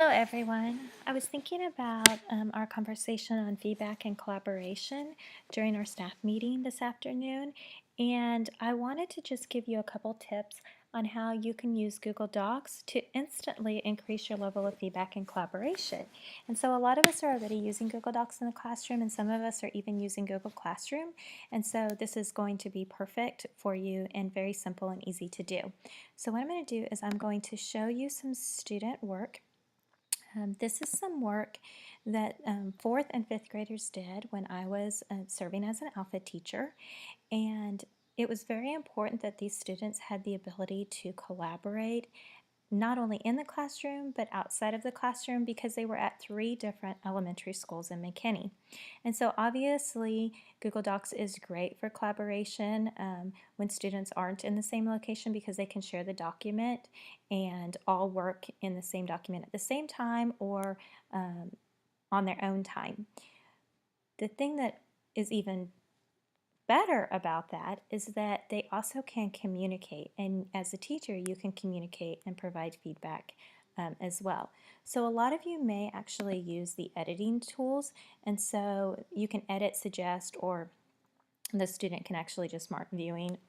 Hello, everyone. I was thinking about our conversation on feedback and collaboration during our staff meeting this afternoon, and I wanted to just give you a couple tips on how you can use Google Docs to instantly increase your level of feedback and collaboration. And so a lot of us are already using Google Docs in the classroom, and some of us are even using Google Classroom, and so this is going to be perfect for you and very simple and easy to do. So what I'm going to do is I'm going to show you some student work. This is some work that fourth and fifth graders did when I was serving as an Alpha teacher, and it was very important that these students had the ability to collaborate not only in the classroom but outside of the classroom because they were at three different elementary schools in McKinney. And so obviously Google Docs is great for collaboration when students aren't in the same location because they can share the document and all work in the same document at the same time or on their own time. The thing that is even better about that is that they also can communicate, and as a teacher you can communicate and provide feedback as well. So a lot of you may actually use the editing tools, and so you can edit, suggest, or the student can actually just mark viewing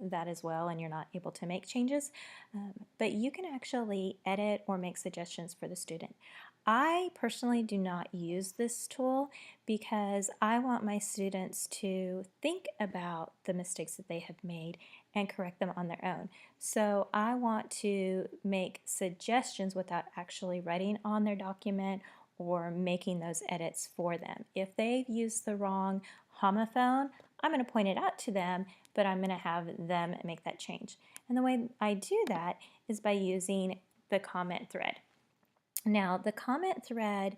that as well, and you're not able to make changes. But you can actually edit or make suggestions for the student. I personally do not use this tool because I want my students to think about the mistakes that they have made and correct them on their own. So I want to make suggestions without actually writing on their document or making those edits for them. If they've used the wrong homophone, I'm going to point it out to them, but I'm going to have them make that change. And the way I do that is by using the comment thread. Now, the comment thread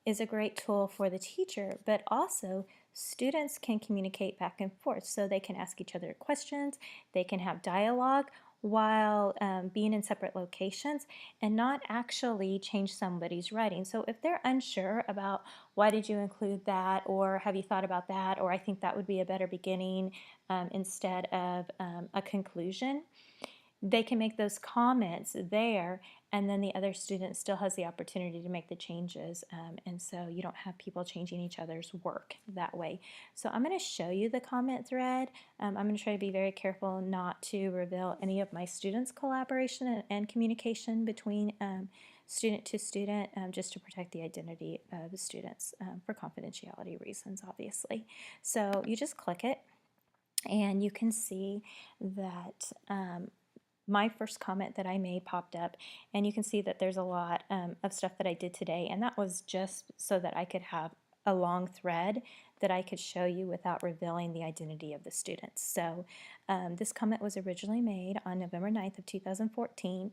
is a great tool for the teacher, but also students can communicate back and forth. So they can ask each other questions, they can have dialogue while being in separate locations and not actually change somebody's writing. So if they're unsure about why did you include that, or have you thought about that, or I think that would be a better beginning instead of a conclusion, they can make those comments there, and then the other student still has the opportunity to make the changes, and so you don't have people changing each other's work that way. So I'm going to show you the comment thread. I'm going to try to be very careful not to reveal any of my students' collaboration and communication between student to student, just to protect the identity of the students for confidentiality reasons, obviously. So you just click it, and you can see that my first comment that I made popped up, and you can see that there's a lot of stuff that I did today, and that was just so that I could have a long thread that I could show you without revealing the identity of the students. So this comment was originally made on November 9th of 2014,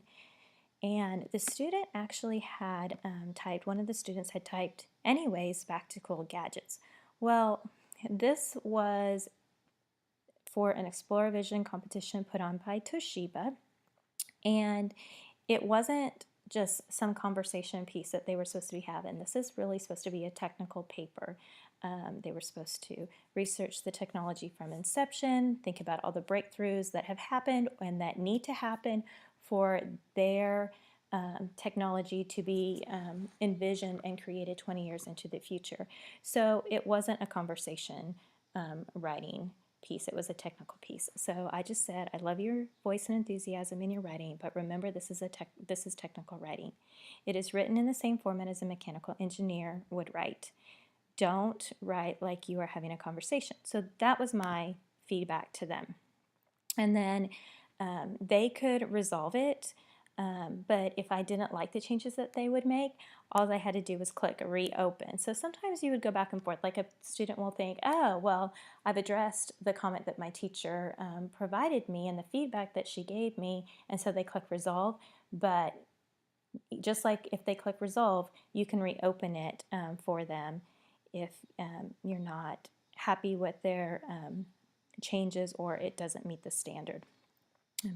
and the student actually had typed, one of the students had typed, anyways, back to cool gadgets. Well, this was for an Explore Vision competition put on by Toshiba, and it wasn't just some conversation piece that they were supposed to be having. This is really supposed to be a technical paper. They were supposed to research the technology from inception, think about all the breakthroughs that have happened and that need to happen for their technology to be envisioned and created 20 years into the future. So it wasn't a conversation writing piece, it was a technical piece. So I just said, I love your voice and enthusiasm in your writing, but remember this is technical writing. It is written in the same format as a mechanical engineer would write. Don't write like you are having a conversation. So that was my feedback to them. And then they could resolve it, but if I didn't like the changes that they would make, all I had to do was click reopen. So sometimes you would go back and forth, like a student will think, oh, well, I've addressed the comment that my teacher provided me and the feedback that she gave me, and so they click resolve. But just like if they click resolve, you can reopen it for them if you're not happy with their changes or it doesn't meet the standard.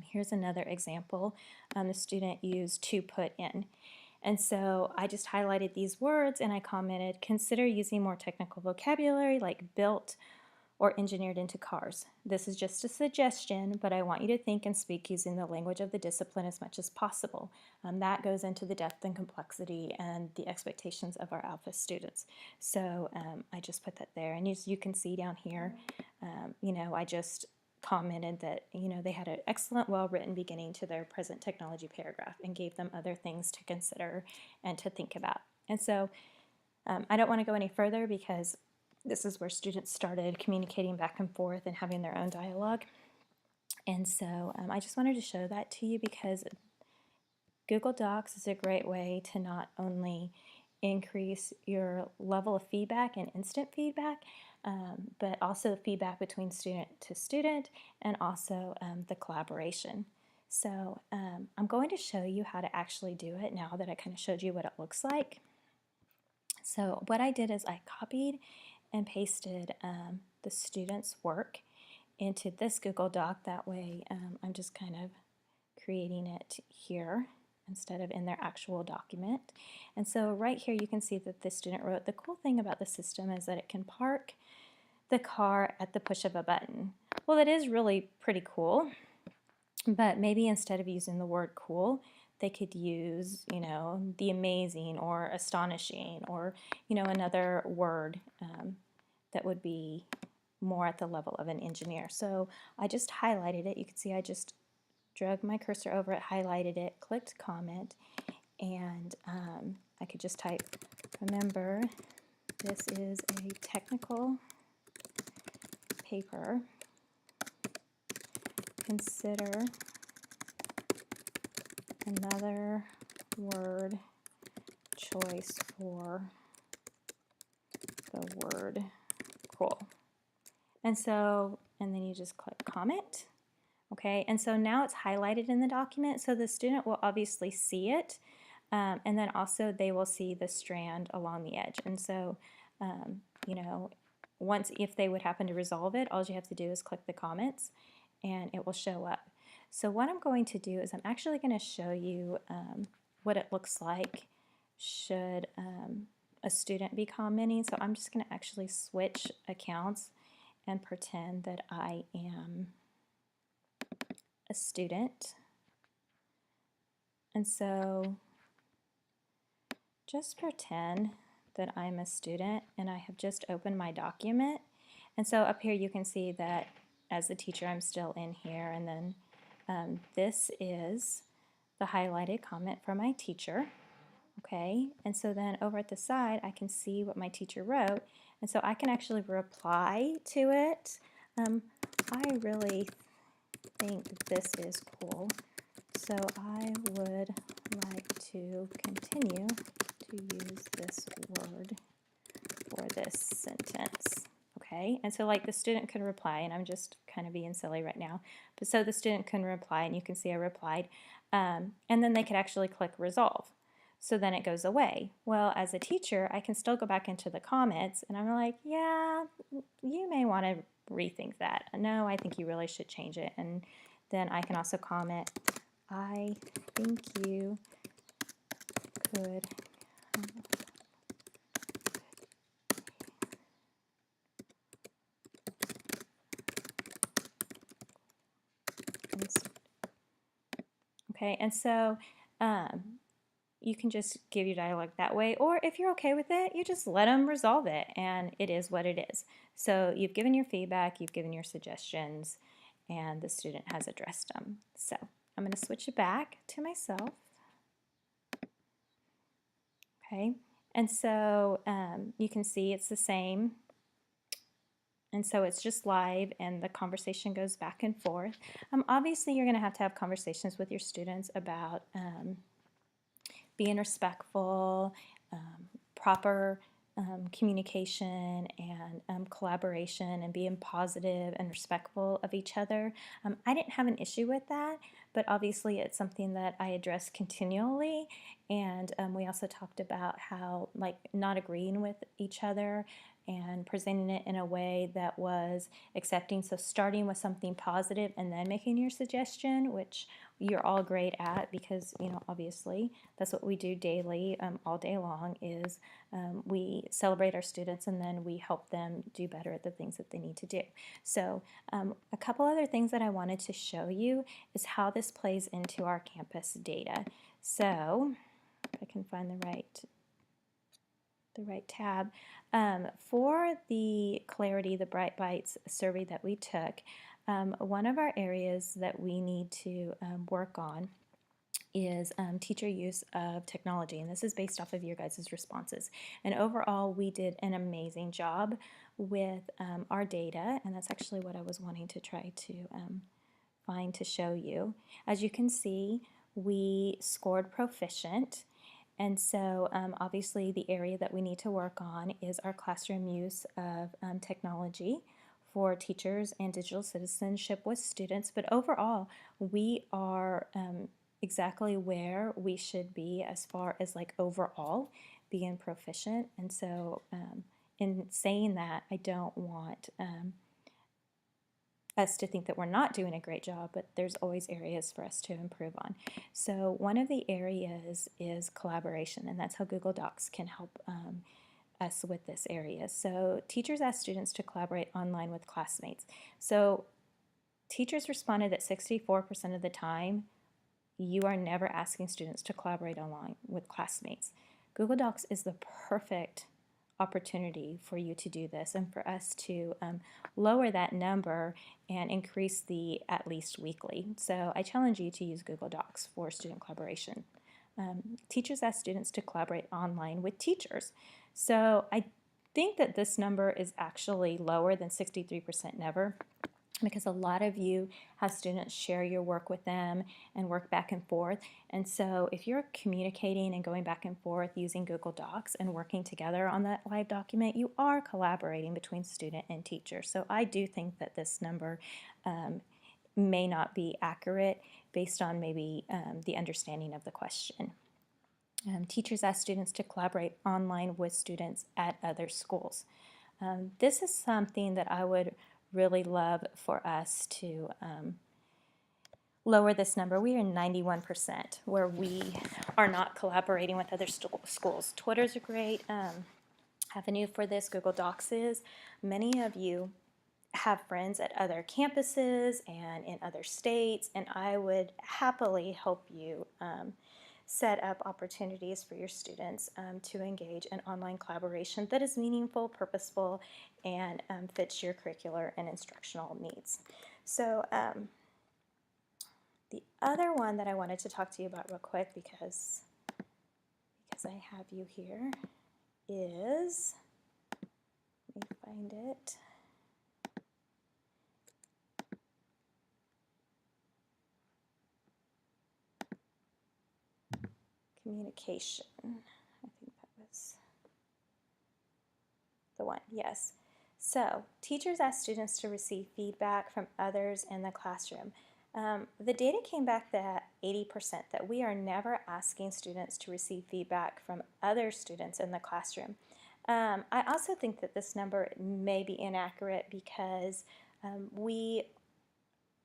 Here's another example. The student used to put in. And so I just highlighted these words and I commented, consider using more technical vocabulary like built or engineered into cars. This is just a suggestion, but I want you to think and speak using the language of the discipline as much as possible. That goes into the depth and complexity and the expectations of our Alpha students. So I just put that there. And as you can see down here, I just commented that they had an excellent, well-written beginning to their present technology paragraph and gave them other things to consider and to think about. And so I don't want to go any further because this is where students started communicating back and forth and having their own dialogue. And so I just wanted to show that to you because Google Docs is a great way to not only increase your level of feedback and instant feedback, but also feedback between student to student and also the collaboration. So I'm going to show you how to actually do it now that I kind of showed you what it looks like. So what I did is I copied and pasted the student's work into this Google Doc. That way I'm just kind of creating it here instead of in their actual document. And so right here you can see that the student wrote, the cool thing about the system is that it can park the car at the push of a button. Well, that is really pretty cool, but maybe instead of using the word cool, they could use, the amazing or astonishing or, another word that would be more at the level of an engineer. So I just highlighted it. You can see I just drug my cursor over it, highlighted it, clicked comment, and I could just type, remember, this is a technical paper. Consider another word choice for the word cool. And then you just click comment. Okay, and so now it's highlighted in the document, so the student will obviously see it, and then also they will see the strand along the edge. And so, once if they would happen to resolve it, all you have to do is click the comments, and it will show up. So what I'm going to do is I'm actually going to show you what it looks like should a student be commenting. So I'm just going to actually switch accounts and pretend that I am a student. And so just pretend that I'm a student and I have just opened my document. And so up here you can see that as the teacher I'm still in here, and then this is the highlighted comment from my teacher. Okay, and so then over at the side I can see what my teacher wrote, and so I can actually reply to it. I really think this is cool, so I would like to continue to use this word for this sentence. Okay, and so like the student could reply, and I'm just kind of being silly right now, but so the student can reply, and you can see I replied, and then they could actually click resolve. So then it goes away. Well, as a teacher, I can still go back into the comments, and I'm like, yeah, you may want to rethink that. No, I think you really should change it. And then I can also comment, I think you could okay, and so you can just give your dialogue that way, or if you're okay with it, you just let them resolve it, and it is what it is. So you've given your feedback, you've given your suggestions, and the student has addressed them. So I'm going to switch it back to myself. Okay, and so you can see it's the same. And so it's just live and the conversation goes back and forth. Obviously, you're going to have conversations with your students about being respectful, proper communication and collaboration, and being positive and respectful of each other. I didn't have an issue with that, but obviously it's something that I address continually. And we also talked about how, like, not agreeing with each other and presenting it in a way that was accepting. So starting with something positive and then making your suggestion, which you're all great at, because obviously that's what we do daily, all day long, is we celebrate our students and then we help them do better at the things that they need to do. So a couple other things that I wanted to show you is how this plays into our campus data. So if I can find the right tab. For the Clarity, the Bright Bites survey that we took, one of our areas that we need to work on is teacher use of technology, and this is based off of your guys' responses. And overall, we did an amazing job with our data, and that's actually what I was wanting to try to find to show you. As you can see, we scored proficient. And so obviously the area that we need to work on is our classroom use of technology for teachers and digital citizenship with students. But overall, we are exactly where we should be as far as like overall being proficient. And so in saying that, I don't want us to think that we're not doing a great job, but there's always areas for us to improve on. So one of the areas is collaboration, and that's how Google Docs can help us with this area. So teachers ask students to collaborate online with classmates. So teachers responded that 64% of the time you are never asking students to collaborate online with classmates. Google Docs is the perfect opportunity for you to do this and for us to lower that number and increase the at least weekly. So I challenge you to use Google Docs for student collaboration. Teachers ask students to collaborate online with teachers. So I think that this number is actually lower than 63% never, because a lot of you have students share your work with them and work back and forth. And so if you're communicating and going back and forth using Google Docs and working together on that live document, you are collaborating between student and teacher. So I do think that this number may not be accurate based on maybe the understanding of the question. Teachers ask students to collaborate online with students at other schools. This is something that I would really love for us to lower this number. We are 91% where we are not collaborating with other schools. Twitter's a great avenue for this. Google Docs is. Many of you have friends at other campuses and in other states, and I would happily help you set up opportunities for your students to engage in online collaboration that is meaningful, purposeful, and fits your curricular and instructional needs. So the other one that I wanted to talk to you about real quick, because I have you here, is, let me find it. Communication. I think that was the one, yes. So, teachers ask students to receive feedback from others in the classroom. The data came back that 80%, that we are never asking students to receive feedback from other students in the classroom. I also think that this number may be inaccurate because we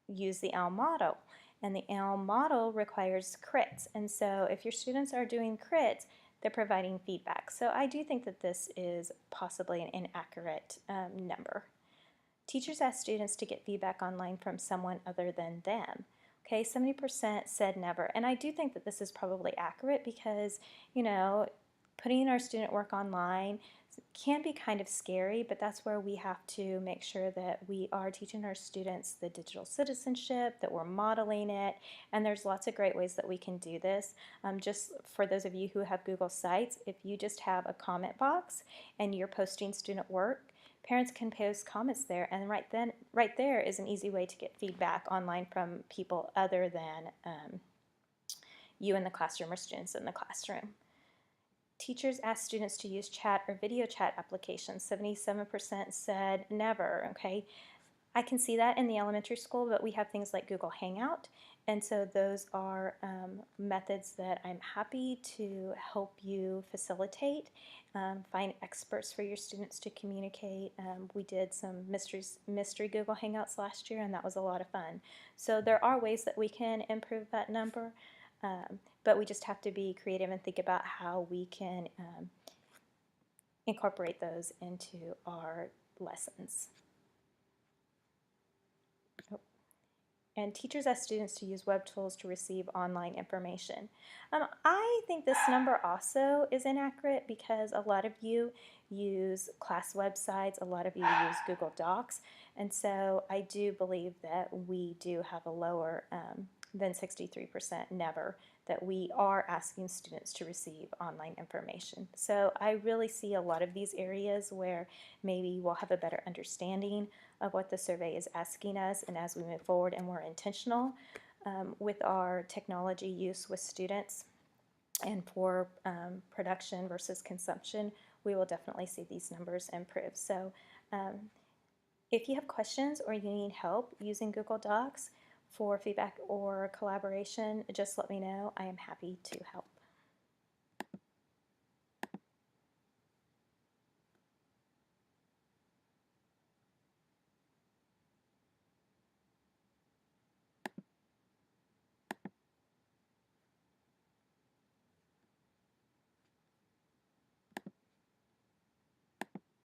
use the ELM model, and the ELM model requires crits, and so if your students are doing crits, they're providing feedback. So I do think that this is possibly an inaccurate number. Teachers ask students to get feedback online from someone other than them. Okay, 70% said never, and I do think that this is probably accurate because, putting our student work online can be kind of scary, but that's where we have to make sure that we are teaching our students the digital citizenship, that we're modeling it, and there's lots of great ways that we can do this. Just for those of you who have Google Sites, if you just have a comment box and you're posting student work, parents can post comments there, and right there is an easy way to get feedback online from people other than you in the classroom or students in the classroom. Teachers ask students to use chat or video chat applications. 77% said never, okay? I can see that in the elementary school, but we have things like Google Hangout, And so those are methods that I'm happy to help you facilitate. Find experts for your students to communicate. We did some mystery Google Hangouts last year, and that was a lot of fun. So there are ways that we can improve that number, but we just have to be creative and think about how we can incorporate those into our lessons. And teachers ask students to use web tools to receive online information. I think this number also is inaccurate because a lot of you use class websites, a lot of you use Google Docs, and so I do believe that we do have a lower than 63% never, that we are asking students to receive online information. So I really see a lot of these areas where maybe we'll have a better understanding of what the survey is asking us, and as we move forward and we're intentional with our technology use with students and for production versus consumption, we will definitely see these numbers improve. So if you have questions or you need help using Google Docs for feedback or collaboration, just let me know. I am happy to help.